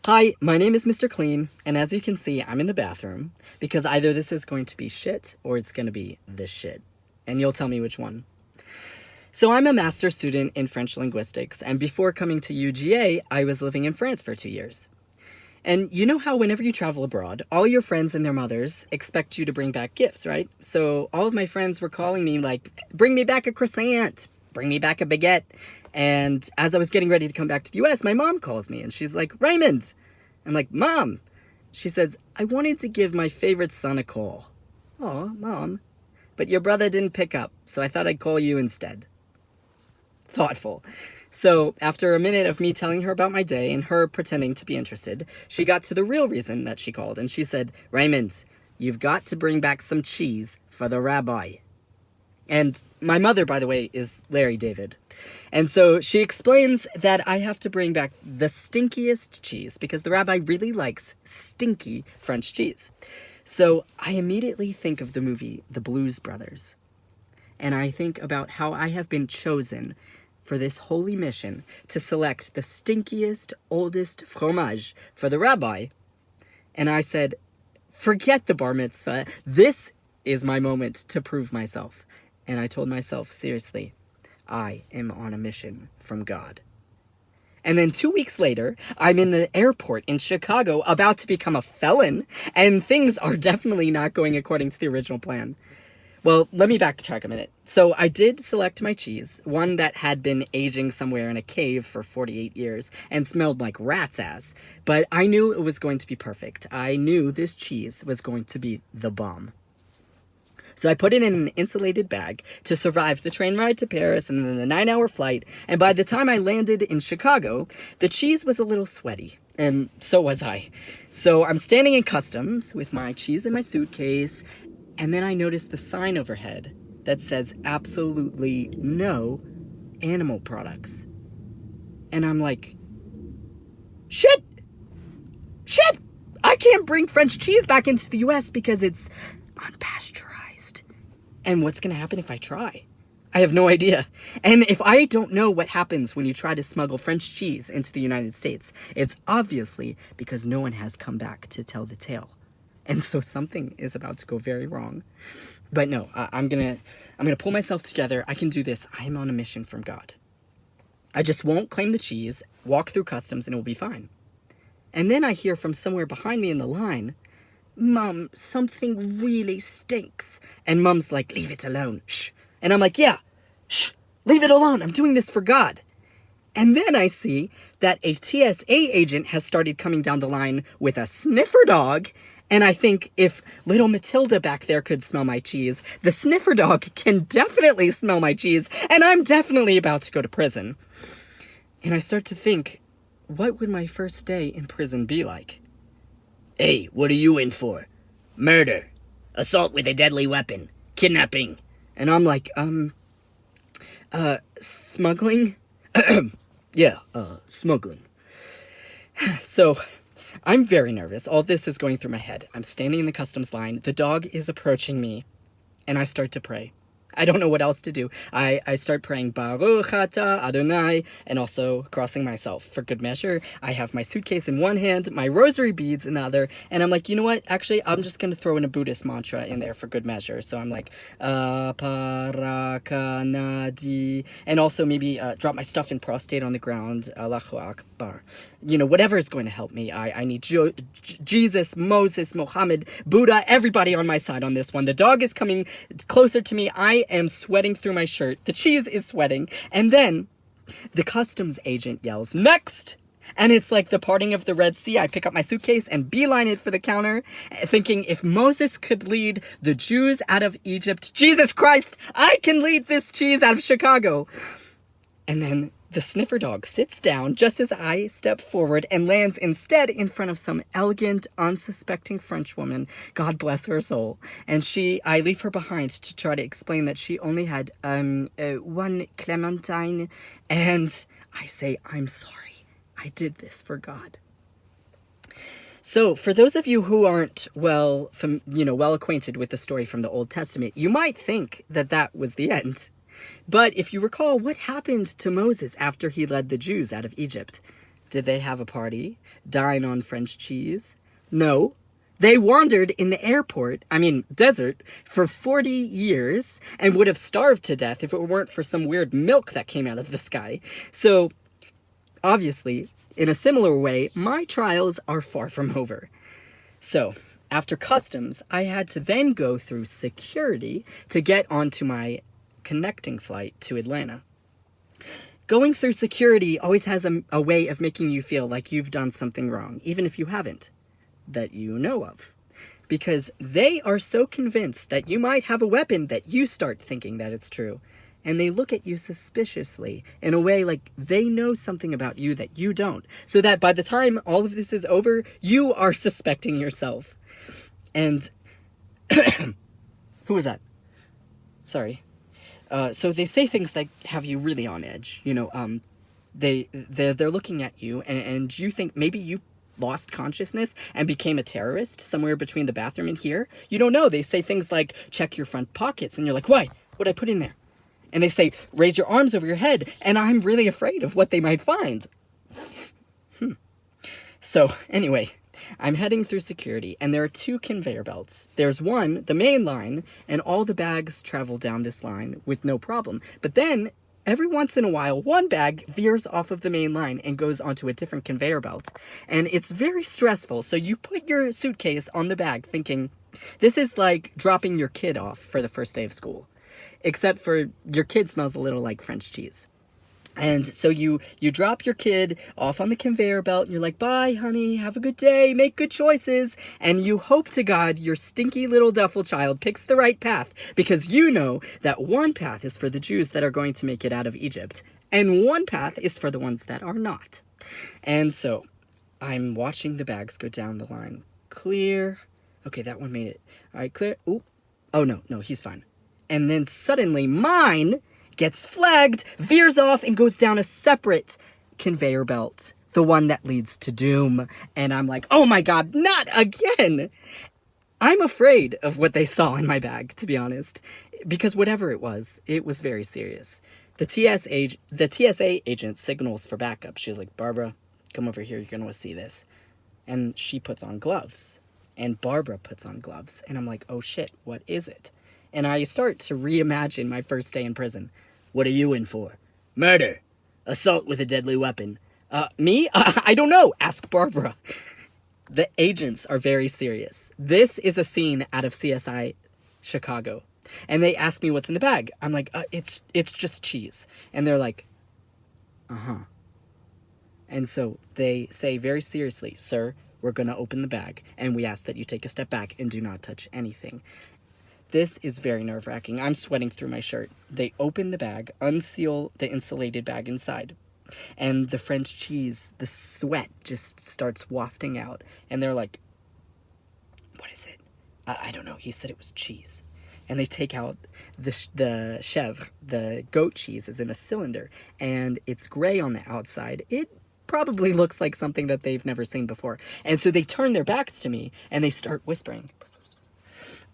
Hi, my name is Mr. Clean, and as you can see, I'm in the bathroom because either this is going to be shit or it's going to be the shit. And you'll tell me which one. So I'm a master's student in French linguistics, and before coming to UGA, I was living in France for 2 years. And you know how whenever you travel abroad, all your friends and their mothers expect you to bring back gifts, right? So all of my friends were calling me like, bring me back a croissant, bring me back a baguette. And as I was getting ready to come back to the US, my mom calls me and she's like, Raymond. I'm like, Mom. She says, I wanted to give my favorite son a call. Oh, Mom. But your brother didn't pick up, so I thought I'd call you instead. Thoughtful. So after a minute of me telling her about my day and her pretending to be interested, she got to the real reason that she called, and she said, Raymond, you've got to bring back some cheese for the rabbi. And my mother, by the way, is Larry David. And so she explains that I have to bring back the stinkiest cheese because the rabbi really likes stinky French cheese. So I immediately think of the movie The Blues Brothers. And I think about how I have been chosen for this holy mission to select the stinkiest, oldest fromage for the rabbi. And I said, forget the bar mitzvah. This is my moment to prove myself. And I told myself, seriously, I am on a mission from God. And then 2 weeks later, I'm in the airport in Chicago about to become a felon, and things are definitely not going according to the original plan. Well, let me backtrack a minute. So I did select my cheese, one that had been aging somewhere in a cave for 48 years and smelled like rat's ass. But I knew it was going to be perfect. I knew this cheese was going to be the bomb. So I put it in an insulated bag to survive the train ride to Paris and then the 9-hour flight. And by the time I landed in Chicago, the cheese was a little sweaty. And so was I. So I'm standing in customs with my cheese in my suitcase. And then I noticed the sign overhead that says absolutely no animal products. And I'm like, shit! I can't bring French cheese back into the US because it's unpasteurized. And what's going to happen if I try? I have no idea. And if I don't know what happens when you try to smuggle French cheese into the United States, it's obviously because no one has come back to tell the tale. And so something is about to go very wrong. But no, I'm gonna pull myself together. I can do this. I'm on a mission from God. I just won't claim the cheese, walk through customs, and it'll be fine. And then I hear from somewhere behind me in the line, Mum, something really stinks. And Mum's like, leave it alone. Shh. And I'm like, yeah, shh, leave it alone. I'm doing this for God. And then I see that a TSA agent has started coming down the line with a sniffer dog. And I think if little Matilda back there could smell my cheese, the sniffer dog can definitely smell my cheese. And I'm definitely about to go to prison. And I start to think, what would my first day in prison be like? Hey, what are you in for? Murder. Assault with a deadly weapon. Kidnapping. And I'm like, smuggling? Yeah, smuggling. So, I'm very nervous. All this is going through my head. I'm standing in the customs line. The dog is approaching me, and I start to pray. I don't know what else to do. I start praying Baruch Atah Adonai and also crossing myself. For good measure, I have my suitcase in one hand, my rosary beads in the other, and I'm like, you know what? Actually, I'm just going to throw in a Buddhist mantra in there for good measure. So I'm like, Parakanadi, and also maybe drop my stuff in prostate on the ground, Allahu Akbar. You know, whatever is going to help me. I need Jesus, Moses, Muhammad, Buddha, everybody on my side on this one. The dog is coming closer to me. I am sweating through my shirt. The cheese is sweating. And then the customs agent yells, next! And it's like the parting of the Red Sea. I pick up my suitcase and beeline it for the counter, thinking if Moses could lead the Jews out of Egypt, Jesus Christ, I can lead this cheese out of Chicago. And then the sniffer dog sits down just as I step forward and lands instead in front of some elegant, unsuspecting French woman. God bless her soul. And I leave her behind to try to explain that she only had one clementine. And I say, I'm sorry. I did this for God. So, for those of you who aren't well acquainted with the story from the Old Testament, you might think that that was the end. But if you recall, what happened to Moses after he led the Jews out of Egypt? Did they have a party? Dine on French cheese? No. They wandered in the desert, for 40 years and would have starved to death if it weren't for some weird milk that came out of the sky. So, obviously, in a similar way, my trials are far from over. So, after customs, I had to then go through security to get onto my connecting flight to Atlanta. Going through security always has a way of making you feel like you've done something wrong, even if you haven't, that you know of. Because they are so convinced that you might have a weapon that you start thinking that it's true. And they look at you suspiciously in a way like they know something about you that you don't. So that by the time all of this is over, you are suspecting yourself. And who was that? Sorry. So they say things that have you really on edge. They're looking at you, and you think maybe you lost consciousness and became a terrorist somewhere between the bathroom and here. You don't know. They say things like, check your front pockets, and you're like, why? What'd I put in there? And they say, raise your arms over your head, and I'm really afraid of what they might find. So, anyway, I'm heading through security, and there are 2 conveyor belts. There's one, the main line, and all the bags travel down this line with no problem. But then, every once in a while, one bag veers off of the main line and goes onto a different conveyor belt. And it's very stressful, so you put your suitcase on the bag thinking, this is like dropping your kid off for the first day of school. Except for your kid smells a little like French cheese. And so you drop your kid off on the conveyor belt, and you're like, bye, honey, have a good day, make good choices. And you hope to God your stinky little duffel child picks the right path, because you know that one path is for the Jews that are going to make it out of Egypt, and one path is for the ones that are not. And so I'm watching the bags go down the line. Clear. Okay, that one made it. All right, clear. Ooh. Oh, no, he's fine. And then suddenly mine gets flagged, veers off, and goes down a separate conveyor belt. The one that leads to doom. And I'm like, oh my God, not again! I'm afraid of what they saw in my bag, to be honest. Because whatever it was very serious. The TSA agent signals for backup. She's like, Barbara, come over here, you're gonna want to see this. And she puts on gloves. And Barbara puts on gloves. And I'm like, oh shit, what is it? And I start to reimagine my first day in prison. What are you in for? Murder. Assault with a deadly weapon. Me? I don't know. Ask Barbara. The agents are very serious. This is a scene out of CSI Chicago. And they ask me what's in the bag. I'm like, it's just cheese. And they're like, uh-huh. And so they say very seriously, sir, we're going to open the bag. And we ask that you take a step back and do not touch anything. This is very nerve-wracking. I'm sweating through my shirt. They open the bag, unseal the insulated bag inside. And the French cheese, the sweat just starts wafting out. And they're like, what is it? I don't know. He said it was cheese. And they take out the chèvre, the goat cheese, is in a cylinder. And it's gray on the outside. It probably looks like something that they've never seen before. And so they turn their backs to me, and they start whispering.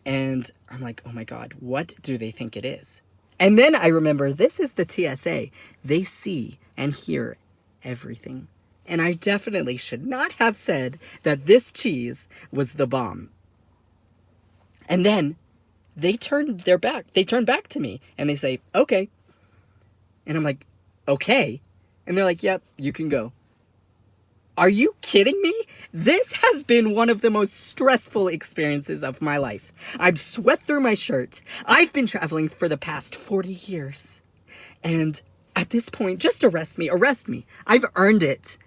And I'm like, oh my God, what do they think it is? And then I remember, this is the TSA. They see and hear everything. And I definitely should not have said that this cheese was the bomb. And then they turn back to me and they say, okay. And I'm like, okay. And they're like, yep, you can go. Are you kidding me? This has been one of the most stressful experiences of my life. I've sweat through my shirt. I've been traveling for the past 40 years. And at this point, just arrest me. I've earned it.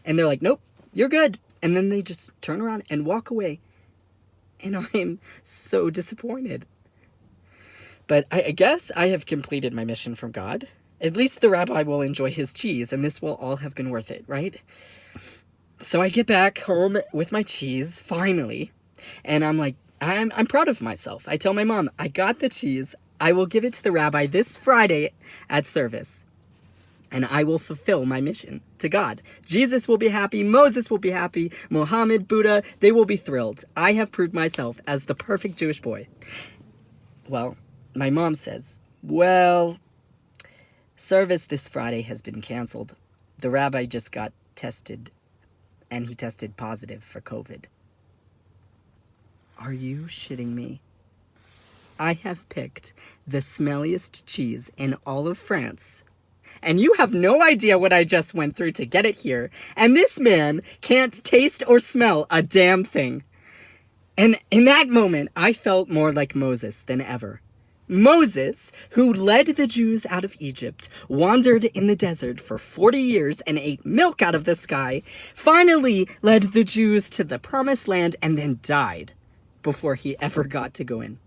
And they're like, nope, you're good. And then they just turn around and walk away. And I'm so disappointed. But I guess I have completed my mission from God. At least the rabbi will enjoy his cheese, and this will all have been worth it, right? So I get back home with my cheese, finally, and I'm like, I'm proud of myself. I tell my mom, I got the cheese. I will give it to the rabbi this Friday at service, and I will fulfill my mission to God. Jesus will be happy. Moses will be happy. Muhammad, Buddha, they will be thrilled. I have proved myself as the perfect Jewish boy. Well, my mom says, well, service this Friday has been canceled. The rabbi just got tested positive for COVID. Are you shitting me? I have picked the smelliest cheese in all of France, and you have no idea what I just went through to get it here, and this man can't taste or smell a damn thing. And in that moment, I felt more like Moses than ever. Moses, who led the Jews out of Egypt, wandered in the desert for 40 years and ate milk out of the sky, finally led the Jews to the promised land and then died before he ever got to go in.